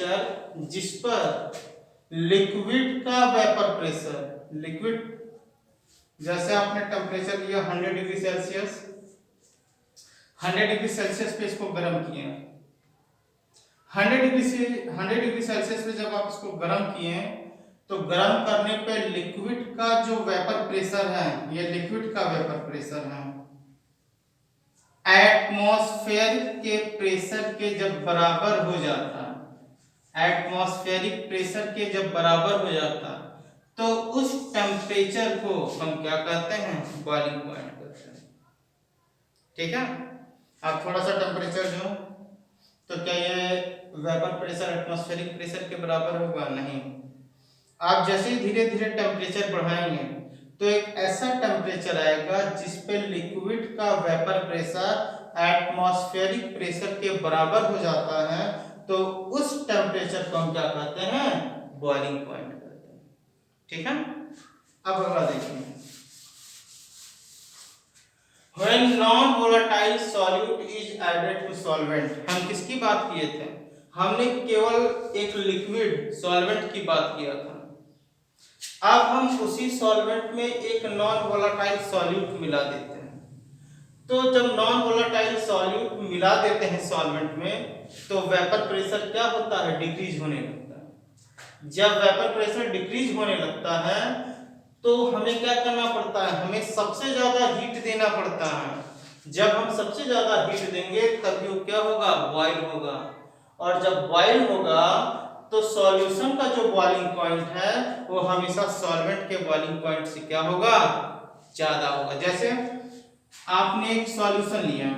Temperature जिस पर liquid का वेपर प्रेशर, लिक्विड जैसे आपने टेम्परेचर लिया 100 डिग्री सेल्सियस, 100 डिग्री सेल्सियस पे इसको गर्म किए, 100 डिग्री सेल्सियस पे जब आप इसको गर्म किए तो गर्म करने पे लिक्विड का जो वेपर प्रेशर है, ये लिक्विड का वेपर प्रेशर है, एटमॉस्फेयर के प्रेशर के जब बराबर हो जाता, एटमॉस्फेरिक प्रेशर के जब बराबर हो जाता तो उस टेम्परेचर को हम क्या कहते हैं, बॉइलिंग पॉइंट कहते हैं। ठीक है, अब थोड़ा सा टेम्परेचर जो, तो क्या ये वेपर प्रेशर एटमॉस्फेरिक प्रेशर के बराबर होगा? नहीं। आप जैसे ही धीरे धीरे टेम्परेचर बढ़ाएंगे तो एक ऐसा टेम्परेचर आएगा जिस पे लिक्विड का वेपर प्रेशर एटमॉस्फेरिक प्रेशर के बराबर हो जाता है, तो उस टेम्परेचर को हम क्या कहते हैं, बॉइलिंग पॉइंट कहते हैं। ठीक है, अब अगला देखिए, When non-volatile solute is added to solvent, हम किसकी बात किए थे? हमने केवल एक लिक्विड सॉल्वेंट की बात किया था। अब हम उसी सॉल्वेंट में एक नॉन वोलाटाइल सॉल्यूट मिला देते हैं। तो जब नॉन वोलाटाइल सॉल्यूट मिला देते हैं सॉल्वेंट में तो वेपर प्रेशर क्या होता है, डिक्रीज होने लगता है। जब वेपर प्रेशर डिक्रीज होने लगता है तो हमें क्या करना पड़ता है, हमें सबसे ज्यादा हीट देना पड़ता है। जब हम सबसे ज्यादा हीट देंगे तभी वो क्या होगा, बॉयल होगा, और जब बॉयल होगा तो सॉल्यूशन का जो बॉइलिंग पॉइंट है वो हमेशा सॉल्वेंट के बॉइलिंग पॉइंट से क्या होगा, ज्यादा होगा। जैसे आपने एक सॉल्यूशन लिया,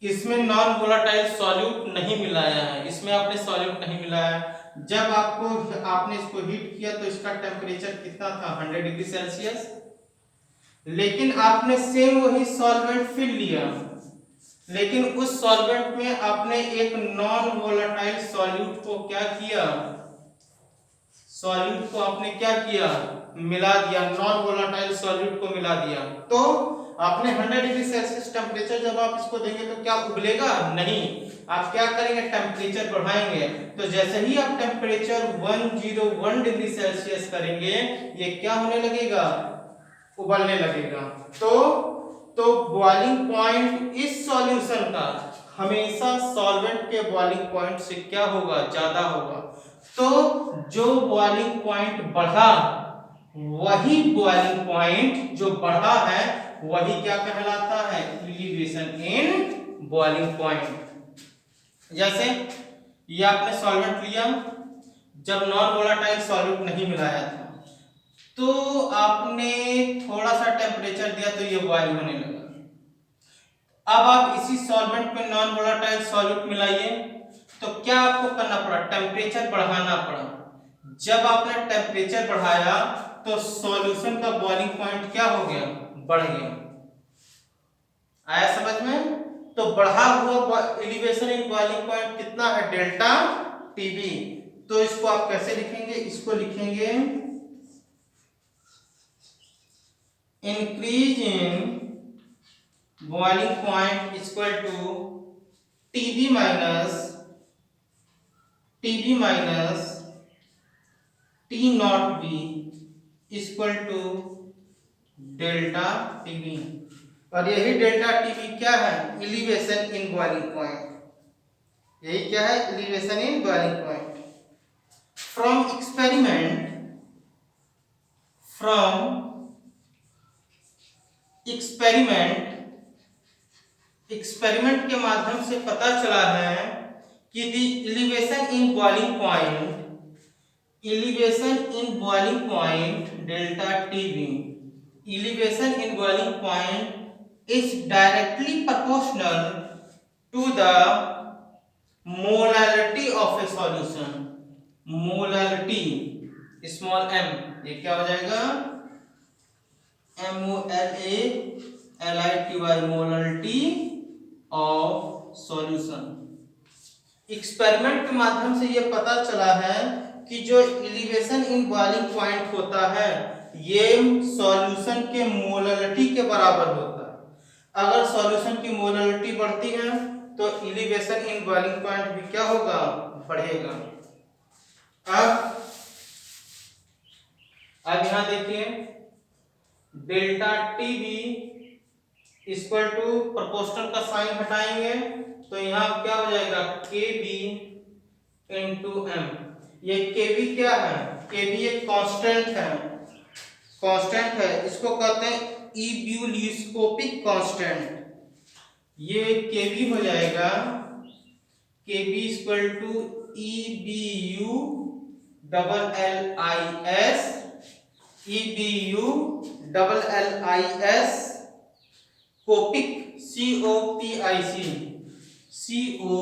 इसमें नॉन वोलाटाइल सॉल्यूट नहीं मिलाया है, इसमें आपने सॉल्यूट नहीं मिलाया, जब आपने इसको हीट किया तो इसका टेम्परेचर कितना था, 100 डिग्री सेल्सियस। लेकिन आपने सेम वही सॉल्वेंट फिर लिया, लेकिन उस सॉल्वेंट में आपने एक नॉन वोलाटाइल सॉल्यूट को क्या किया, सॉल्यूट को आपने क्या किया, मिला दिया, नॉन वोलाटाइल सॉल्यूट को मिला दिया। तो आपने 100 डिग्री सेल्सियस टेम्परेचर जब आप इसको देंगे तो क्या उबलेगा, नहीं। आप क्या करेंगे, टेम्परेचर बढ़ाएंगे। तो जैसे ही आप टेम्परेचर 101 डिग्री सेल्सियस करेंगे ये क्या होने लगेगा, उबलने लगेगा। तो बॉइलिंग पॉइंट इस सॉल्यूशन का हमेशा सॉल्वेंट के बॉइलिंग पॉइंट से क्या होगा, ज्यादा होगा। तो जो बॉइलिंग पॉइंट बढ़ा वही बॉइलिंग पॉइंट जो बढ़ा है वही क्या कहलाता है, एलिवेशन इन बॉइलिंग पॉइंट। जैसे ये आपने सॉल्वेंट लिया, जब नॉन वोलाटाइल सॉल्यूट नहीं मिलाया था तो आपने थोड़ा सा टेम्परेचर दिया तो ये बॉयल होने लगा। अब आप इसी सॉल्वेंट में नॉन वोलाटाइल सॉल्यूट मिलाइए तो क्या आपको करना पड़ा, टेम्परेचर बढ़ाना पड़ा। जब आपने टेम्परेचर बढ़ाया तो सॉल्यूशन का बॉइलिंग पॉइंट क्या हो गया, बढ़ गया। आया समझ में? तो बढ़ा हुआ एलिवेशन इन बॉइलिंग पॉइंट कितना है, डेल्टा टीबी। तो इसको आप कैसे लिखेंगे, इसको लिखेंगे increase in boiling point equal to TB minus T naught B equal to delta TB. और यही डेल्टा टीबी क्या है, एलिवेशन इन बॉइलिंग पॉइंट। यही क्या है, elevation in boiling point. From experiment के माध्यम से पता चला है कि the elevation in boiling point delta TB, elevation in boiling point is directly proportional to the molality of a solution. molality small m, ये क्या हो जाएगा, molality, molality of solution। Experiment के माध्यम से ये पता चला है कि जो एलिवेशन इन बॉइलिंग पॉइंट होता है ये सॉल्यूशन के मोलैलिटी के बराबर होता है। अगर सॉल्यूशन की मोलैलिटी बढ़ती है तो एलिवेशन इन बॉइलिंग पॉइंट भी क्या होगा, बढ़ेगा। अब यहाँ देखिए delta T B equal to proportional का साइन हटाएंगे तो यहाँ क्या हो जाएगा के बी इंटू एम। ये के बी क्या है, के बी एक कांस्टेंट है, कांस्टेंट है, इसको कहते हैं इब्यूलियोस्कोपिक कांस्टेंट। ये के बी हो जाएगा के B equal to E B U double L I S, E B U double L I S copic, C O P I C, C O